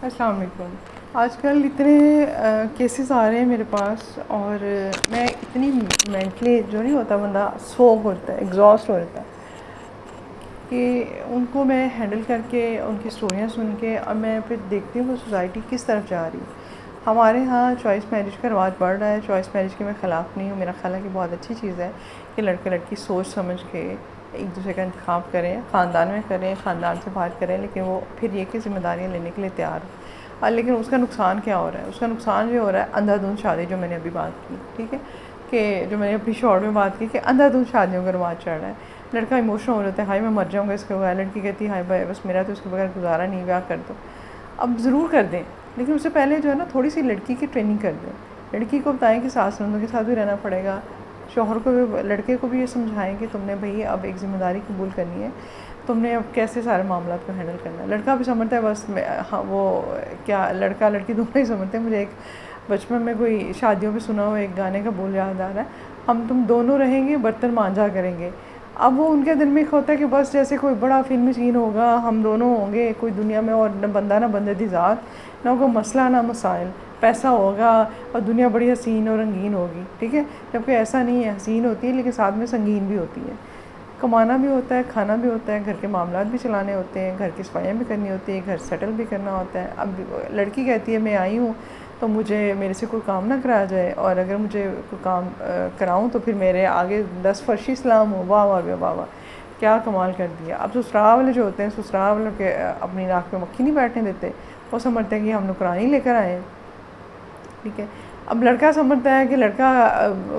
السلام علیکم. آج کل اتنے کیسز آ رہے ہیں میرے پاس، اور میں اتنی مینٹلی جو نہیں ہوتا بندہ سوگ ہوتا ہے، ایگزاسٹ ہو جاتا ہے، کہ ان کو میں ہینڈل کر کے ان کی اسٹوریاں سن کے اب میں پھر دیکھتی ہوں کہ سوسائٹی کس طرف جا رہی ہے. ہمارے ہاں چوائس میرج کا رواج بڑھ رہا ہے. چوائس میرج کے میں خلاف نہیں ہوں، میرا خیال ہے کہ بہت اچھی چیز ہے کہ لڑکا لڑکی سوچ سمجھ کے ایک دوسرے کا انتخاب کریں، خاندان میں کریں، خاندان سے بات کریں، لیکن وہ پھر یہ کہ ذمہ داریاں لینے کے لیے تیار ہوں. لیکن اس کا نقصان کیا ہو رہا ہے؟ اس کا نقصان یہ ہو رہا ہے اندھا دھند شادی، جو میں نے ابھی بات کی، ٹھیک ہے، کہ جو میں نے اپنی شارٹ میں بات کی کہ اندھا دھند شادیوں کا رواج چڑھ رہا ہے. لڑکا ایموشنل ہو جاتا ہے، ہائی میں مر جاؤں گا اس کے بغیر. لڑکی کہتی ہے ہائی بھائی بس میرا تو اس کے بغیر گزارا نہیں، بیاہ کر دو. اب ضرور کر دیں، لیکن اس سے پہلے جو ہے نا تھوڑی سی لڑکی کی ٹریننگ کر دیں. لڑکی کو بتائیں کہ ساس نندوں کے ساتھ بھی رہنا پڑے گا. شوہر کو بھی، لڑکے کو بھی یہ سمجھائیں کہ تم نے بھئی اب ایک ذمہ داری قبول کرنی ہے، تم نے اب کیسے سارے معاملات کو ہینڈل کرنا ہے. لڑکا بھی سمجھتا ہے بس ہاں وہ کیا، لڑکا لڑکی دونوں ہی سمجھتے ہیں. مجھے ایک بچپن میں کوئی شادیوں میں سنا ہوا ایک گانے کا بول یاد آ رہا ہے، ہم تم دونوں رہیں گے برتن مانجھا کریں گے. اب وہ ان کے دل میں ایک ہوتا ہے کہ بس جیسے کوئی بڑا فلمی سین ہوگا، ہم دونوں ہوں گے، کوئی دنیا میں اور نہ بندہ نہ بندے دی ذات، نہ کوئی مسئلہ نہ مسائل، پیسہ ہوگا اور دنیا بڑی حسین اور رنگین ہوگی. ٹھیک ہے، جبکہ ایسا نہیں ہے. حسین ہوتی ہے لیکن ساتھ میں سنگین بھی ہوتی ہے. کمانا بھی ہوتا ہے، کھانا بھی ہوتا ہے، گھر کے معاملات بھی چلانے ہوتے ہیں، گھر کی صفائیاں بھی کرنی ہوتی ہیں، گھر سیٹل بھی کرنا ہوتا ہے. اب لڑکی کہتی ہے میں آئی ہوں تو مجھے میرے سے کوئی کام نہ کرایا جائے، اور اگر مجھے کوئی کام کراؤں تو پھر میرے آگے 10 فرشی سلام ہو. واہ واہ واہ واہ، کیا کمال کر دیا. اب سسرال والے جو ہوتے ہیں، سسرال والوں کے اپنی ناک پہ مکھی نہیں بیٹھنے دیتے. وہ سمجھتے ہیں کہ ہم نوکرانی لے کر آئے ہیں. ٹھیک ہے، اب لڑکا سمجھتا ہے کہ لڑکا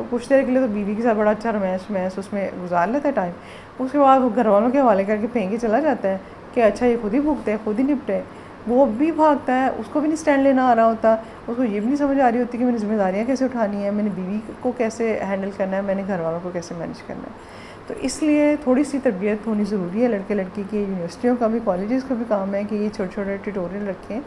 کچھ دیر کے لیے تو بیوی کے ساتھ بڑا اچھا رومانس اس میں گزار لیتا ہے ٹائم. اس کے بعد وہ گھر والوں کے حوالے کر کے پھینک کے چلا جاتا ہے کہ اچھا یہ خود ہی بھگتے ہیں، خود ہی نپٹے. وہ بھی بھاگتا ہے، اس کو بھی نہیں اسٹینڈ لینا آ رہا ہوتا. اس کو یہ بھی نہیں سمجھ آ رہی ہوتی کہ میں نے ذمہ داریاں کیسے اٹھانی ہیں، میں نے بیوی کو کیسے ہینڈل کرنا ہے، میں نے گھر والوں کو کیسے مینیج کرنا ہے. تو اس لیے تھوڑی سی تربیت ہونی ضروری ہے لڑکے لڑکی کی. یونیورسٹیوں کا بھی، کالجز کا بھی کام ہے کہ یہ چھوٹے چھوٹے ٹیوٹوریل رکھیں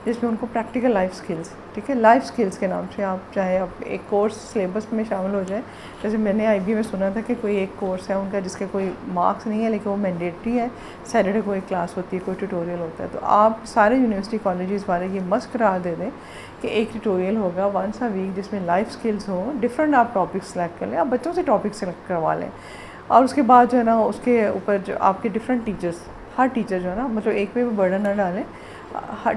جس میں ان کو پریکٹیکل لائف سکلز، ٹھیک ہے، لائف سکلز کے نام سے آپ چاہے آپ ایک کورس سلیبس میں شامل ہو جائیں. جیسے میں نے آئی بی میں سنا تھا کہ کوئی ایک کورس ہے ان کا جس کے کوئی مارکس نہیں ہے لیکن وہ مینڈیٹری ہے. سیٹرڈے کو ایک کلاس ہوتی ہے، کوئی ٹیوٹوریل ہوتا ہے. تو آپ سارے یونیورسٹی کالجز والے یہ مست قرار دے دیں کہ ایک ٹیوٹوریل ہوگا ونس اے ویک جس میں لائف سکلز ہوں. ڈفرینٹ آپ ٹاپک سلیکٹ کر لیں، آپ بچوں سے ٹاپک سلیکٹ کروا لیں، اور اس کے بعد جو ہے نا اس کے اوپر جو آپ کے ڈفرینٹ ٹیچرس، ہر ٹیچر جو ہے نا، مطلب ایک پہ بھی برڈن نہ ڈالیں،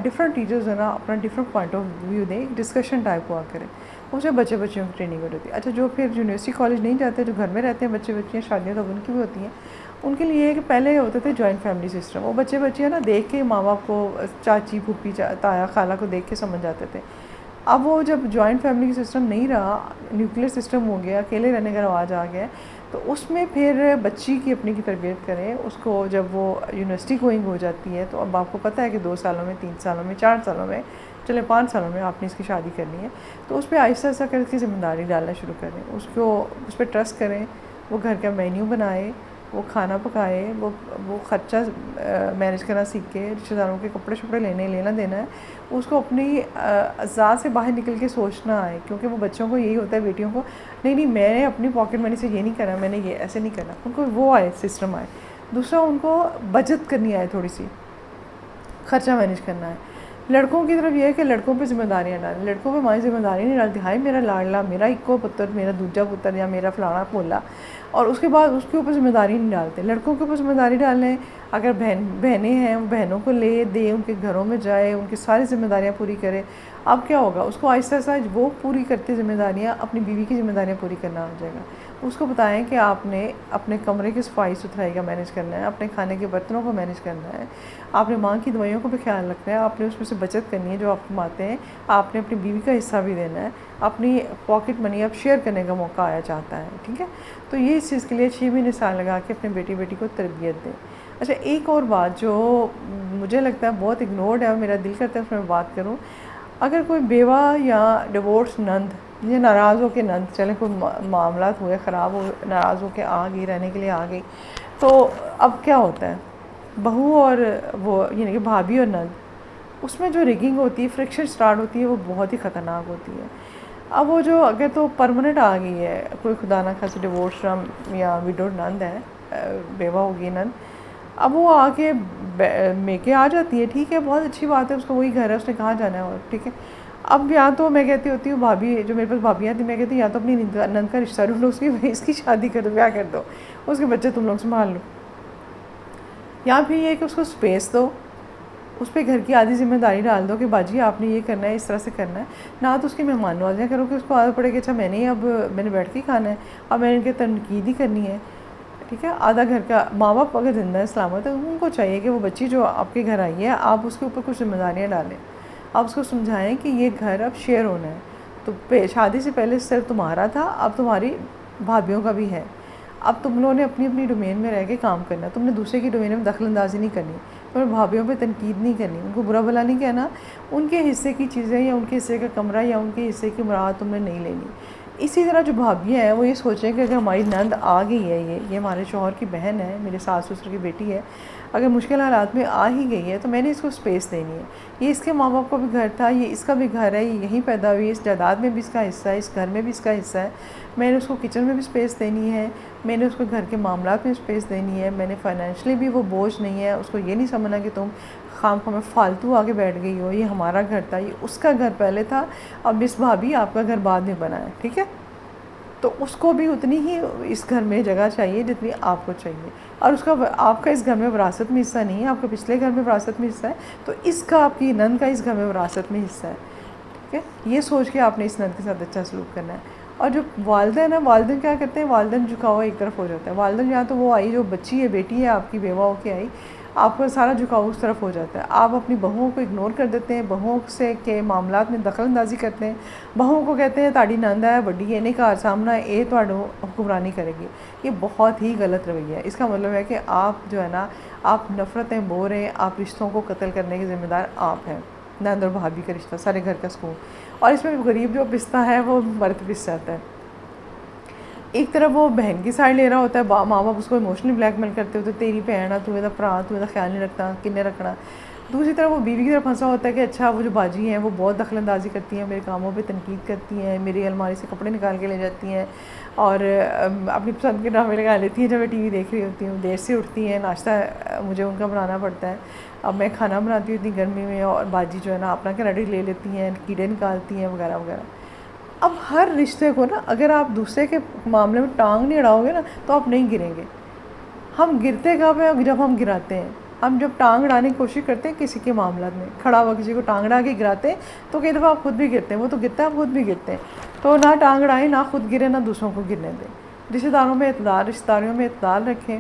ڈفرینٹ ٹیچرز جو ہے نا اپنا ڈفرینٹ پوائنٹ آف ویو دیں، ڈسکشن ٹائپ ہوا کریں. اس میں بچے بچیوں کی ٹریننگ ہو جاتی ہے. اچھا جو پھر یونیورسٹی کالج نہیں جاتے، جو گھر میں رہتے ہیں بچے بچیاں، شادیاں تو ان کی بھی ہوتی ہیں، ان کے لیے یہ ہے کہ پہلے ہوتے تھے جوائنٹ فیملی سسٹم. وہ بچے بچیاں نا دیکھ کے ماں باپ کو، چاچی پھوپھی تایا خالہ کو دیکھ کے سمجھ جاتے تھے. اب وہ جب جوائنٹ فیملی کی سسٹم نہیں رہا، نیوکلیر سسٹم ہو گیا، اکیلے رہنے کا رواج آ گیا، تو اس میں پھر بچی کی اپنی کی تربیت کریں. اس کو جب وہ یونیورسٹی گوئنگ ہو جاتی ہے تو اب آپ کو پتہ ہے کہ 2 سالوں میں، 3 سالوں میں، 4 سالوں میں، چلے 5 سالوں میں آپ نے اس کی شادی کرنی ہے. تو اس پہ آہستہ آہستہ کر کے ذمہ داری ڈالنا شروع کریں. اس کو اس پہ ٹرسٹ کریں. وہ گھر کا مینیو بنائے، وہ کھانا پکائے، وہ خرچہ مینیج کرنا سیکھے، رشتہ داروں کے کپڑے شپڑے لینا دینا ہے. اس کو اپنی ذات سے باہر نکل کے سوچنا ہے، کیونکہ وہ بچوں کو یہی ہوتا ہے، بیٹیوں کو نہیں میں نے اپنی پاکٹ منی سے یہ نہیں کرنا، میں نے یہ ایسے نہیں کرنا. ان کو وہ آئے، سسٹم آئے. دوسرا ان کو بچت کرنی آئے، تھوڑی سی خرچہ مینیج کرنا ہے. لڑکوں کی طرف یہ ہے کہ لڑکوں پہ ذمہ داریاں ڈالیں. لڑکوں پہ ماں ذمہ داری نہیں ڈالتی، ہائی میرا لاڈلا، میرا ایکو پتر، میرا دوجا پتر، یا میرا فلانا پھولا، اور اس کے بعد اس کے اوپر ذمہ داری نہیں ڈالتے. لڑکوں کے اوپر ذمہ داری ڈالیں. اگر بہنیں ہیں، وہ بہنوں کو لے دے، ان کے گھروں میں جائے، ان کی ساری ذمہ داریاں پوری کرے. اب کیا ہوگا، اس کو آہستہ آہستہ وہ پوری کرتے ذمہ داریاں اپنی بیوی کی ذمہ داریاں پوری کرنا آ جائے گا. اس کو بتائیں کہ آپ نے اپنے کمرے کی صفائی ستھرائی کا مینیج کرنا ہے، اپنے کھانے کے برتنوں کو مینیج کرنا ہے، آپ نے ماں کی دوائیوں کو بھی خیال رکھنا ہے، آپ نے اس میں سے بچت کرنی ہے جو آپ کماتے ہیں، آپ نے اپنی بیوی کا حصہ بھی دینا ہے، اپنی پاکٹ منی اب شیئر کرنے کا موقع آیا چاہتا ہے. ٹھیک ہے، تو یہ اس چیز کے لیے 6 مہینے سال لگا کے اپنے بیٹی کو تربیت دیں. اچھا ایک اور بات جو مجھے لگتا ہے بہت اگنورڈ ہے اور میرا دل کرتا ہے اس میں بات کروں. اگر کوئی بیوہ یا ڈیورس نند یا ناراض ہو کے نند، چلیں کوئی معاملات ہوئے خراب، ہو ناراض ہو کے آ گئی، رہنے کے لیے آ گئی، تو اب کیا ہوتا ہے، بہو اور وہ یعنی کہ بھابھی اور نند، اس میں جو ریگنگ ہوتی ہے، فرکشن سٹارٹ ہوتی ہے، وہ بہت ہی خطرناک ہوتی ہے. اب وہ جو اگر تو پرماننٹ آ گئی ہے، کوئی خدا نہ خاص ڈیورس یا ویڈوڈ نند ہے، بیوہ ہوگی نند، اب وہ آ کے مے کے آ جاتی ہے، ٹھیک ہے، بہت اچھی بات ہے، اس کا وہی گھر ہے، اس نے کہاں جانا ہے، اور ٹھیک ہے. اب یا تو میں کہتی ہوتی ہوں بھابھی جو میرے پاس بھابھیاں تھیں، میں کہتی ہوں یا تو اپنی نند کا رشتہ ڈھونڈو، اس کی شادی کر دو، بیاہ کر دو، اس کے بچے تم لوگ سنبھال لو. یا پھر یہ کہ اس کو اسپیس دو، اس پہ گھر کی آدھی ذمہ داری ڈال دو کہ باجی آپ نے یہ کرنا ہے، اس طرح سے کرنا ہے. نہ تو اس کی مہمان نوازیاں کرو کہ اس کو عادت پڑے کہ اچھا میں نے اب میں نے بیٹھ کے ہی کھانا ہے، اب میں نے ان کی تنقید ہی کرنی ہے. ٹھیک ہے. آدھا گھر کا ماں باپ اگر زندہ ہے سلامت ہے، ان کو چاہیے کہ وہ بچی جو آپ کے گھر آئی ہے آپ اس کے اوپر کچھ ذمہ داریاں ڈالیں، آپ اس کو سمجھائیں کہ یہ گھر اب شیئر ہونا ہے. تو شادی سے پہلے صرف تمہارا تھا، اب تمہاری بھابھیوں کا بھی ہے. اب تم لوگوں نے اپنی اپنی ڈومین میں رہ کے کام کرنا ہے، تم نے دوسرے کی ڈومین میں دخل اندازی نہیں کرنی، تمہیں بھابھیوں پہ تنقید نہیں کرنی، ان کو برا بھلا نہیں کہنا. ان کے حصے کی چیزیں یا ان کے حصے کا کمرہ یا ان کے حصے کی مراد تم نے نہیں لینی. اسی طرح جو بھابھیاں ہیں وہ یہ سوچیں کہ اگر ہماری نند آ گئی ہے، یہ ہمارے شوہر کی بہن ہے، میرے ساس سسر کی بیٹی ہے، اگر مشکل حالات میں آ ہی گئی ہے تو میں نے اس کو اسپیس دینی ہے. یہ اس کے ماں باپ کا بھی گھر تھا، یہ اس کا بھی گھر ہے، یہ یہیں پیدا ہوئی ہے، اس جائیداد میں بھی اس کا حصہ ہے، اس گھر میں بھی اس کا حصہ ہے. میں نے اس کو کچن میں بھی اسپیس دینی ہے، میں نے اس کو گھر کے معاملات میں اسپیس دینی ہے. میں نے فائنینشلی بھی وہ بوجھ نہیں ہے، اس کو یہ نہیں سمجھنا کہ تم خام خواہ میں فالتو آگے بیٹھ گئی ہو. یہ ہمارا گھر تھا، یہ اس کا گھر پہلے تھا، اب اس بھابھی آپ کا گھر بعد میں بنا ہے. ٹھیک ہے. تو اس کو بھی اتنی ہی اس گھر میں جگہ چاہیے جتنی آپ کو چاہیے. اور اس کا آپ کا اس گھر میں وراثت میں حصہ نہیں ہے، آپ کا پچھلے گھر میں وراثت میں حصہ ہے، تو اس کا آپ کی نند کا اس گھر میں وراثت میں حصہ ہے. ٹھیک ہے. یہ سوچ کے آپ نے اس نند کے ساتھ اچھا سلوک کرنا ہے. اور جو والدین ہیں، والدین کیا کرتے ہیں، والدین جھکاؤ ایک طرف ہو جاتا ہے. والدین یا تو وہ آئی جو بچی ہے، بیٹی ہے آپ کی، بیوہ ہو کے آئی، آپ کا سارا جھکاؤ اس طرف ہو جاتا ہے. آپ اپنی بہوؤں کو اگنور کر دیتے ہیں، بہوؤں سے کے معاملات میں دخل اندازی کرتے ہیں، بہوؤں کو کہتے ہیں تاڑی نند ہے وڈی یہ نہیں گھر سامنا یہ تھوڑوں حکمرانی کرے گی. یہ بہت ہی غلط رویہ ہے. اس کا مطلب ہے کہ آپ جو ہے نا، آپ نفرتیں بو رہے ہیں، آپ رشتوں کو قتل کرنے کے ذمہ دار آپ ہیں. نند اور بھابھی کا رشتہ سارے گھر کا سکون، اور اس میں غریب جو پستا ہے وہ مرد پس جاتا ہے. ایک طرف وہ بہن کی سائڈ لے رہا ہوتا ہے، ماں باپ اس کو ایموشنلی بلیک میل کرتے ہوتے تیری بہن ہے، تو میرا بھرا، تو میرا خیال نہیں رکھتا، کنے رکھنا. دوسری طرف وہ بیوی کی طرف پھنسا ہوتا ہے کہ اچھا وہ جو باجی ہیں وہ بہت دخل اندازی کرتی ہیں، میرے کاموں پہ تنقید کرتی ہیں، میری الماری سے کپڑے نکال کے لے جاتی ہیں، اور اپنی پسند کے ڈرامے لگا لیتی ہیں جب میں ٹی وی دیکھ رہی ہوتی ہوں، دیر سے اٹھتی ہیں، ناشتہ مجھے ان کا بنانا پڑتا ہے، اب میں کھانا بناتی ہوں اتنی گرمی میں، اور باجی جو ہے نا اپنا کریڈٹ لے لیتی ہیں، کیڑے نکالتی ہیں وغیرہ وغیرہ. اب ہر رشتے کو نا اگر آپ دوسرے کے معاملے میں ٹانگ نہیں اڑاؤ گے نا تو آپ نہیں گریں گے. ہم گرتے کب ہیں جب ہم گراتے ہیں. ہم جب ٹانگ اڑانے کی کوشش کرتے ہیں کسی کے معاملات میں، کھڑا ہوا کسی کو ٹانگ اڑا کے گراتے ہیں تو کئی دفعہ آپ خود بھی گرتے ہیں، وہ تو گرتا ہے آپ خود بھی گرتے ہیں. تو نہ ٹانگ اڑائیں، نہ خود گریں، نہ دوسروں کو گرنے دیں. رشتہ داروں میں اعتدال، رشتہ داریوں میں اعتدال رکھیں.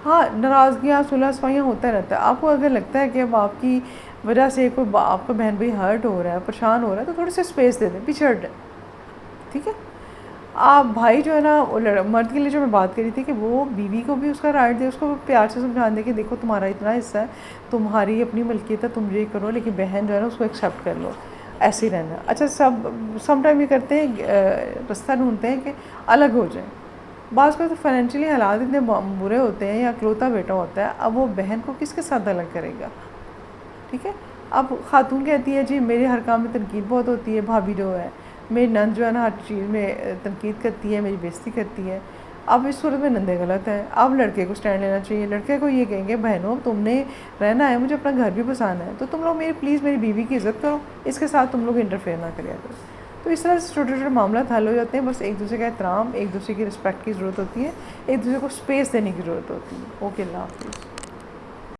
ہاں ناراضگیاں صلح صفائیاں ہوتا رہتا ہے. آپ کو اگر لگتا ہے کہ اب آپ کی وجہ سے کوئی آپ کا بہن بھائی ہرٹ ہو رہا ہے، پریشان ہو رہا ہے، تو تھوڑی سی اسپیس دے دیں، پیچھے ہٹ جائیں. ٹھیک ہے. آپ بھائی جو ہے نا مرد کے لیے جو میں بات کری تھی کہ وہ بیوی کو بھی اس کا رائٹ دے، اس کو پیار سے سمجھا دے کہ دیکھو تمہارا اتنا حصہ ہے، تمہاری اپنی ملکیت ہے، تم یہ کرو، لیکن بہن جو ہے نا اس کو ایکسیپٹ کر لو، ایسے ہی رہنا. اچھا سم ٹائم یہ کرتے ہیں، رستہ ڈھونڈتے ہیں کہ الگ ہو جائیں. بعض کو تو فائنینشلی حالات اتنے برے ہوتے ہیں یا اکلوتا بیٹا ہوتا ہے، اب وہ بہن کو کس کے ساتھ الگ کرے گا. ٹھیک ہے. اب خاتون کہتی ہے جی میرے ہر کام میں تنقید بہت ہوتی ہے، بھابھی جو ہے میری نند جو ہے نا ہر چیز میں تنقید کرتی ہے، میری بےزتی کرتی ہے. اب اس صورت میں نندیں غلط ہیں. اب لڑکے کو سٹینڈ لینا چاہیے. لڑکے کو یہ کہیں گے بہنوں تم نے رہنا ہے، مجھے اپنا گھر بھی بسانا ہے، تو تم لوگ پلیز میری بیوی کی عزت کرو، اس کے ساتھ تم لوگ انٹرفیئر نہ کریا کرو. تو اس طرح سے چھوٹے چھوٹے معاملات حل ہو جاتے ہیں. بس ایک دوسرے کا احترام، ایک دوسرے کی رسپیکٹ کی ضرورت ہوتی ہے، ایک دوسرے کو اسپیس دینے کی ضرورت ہوتی ہے. اوکے، اللہ حافظ.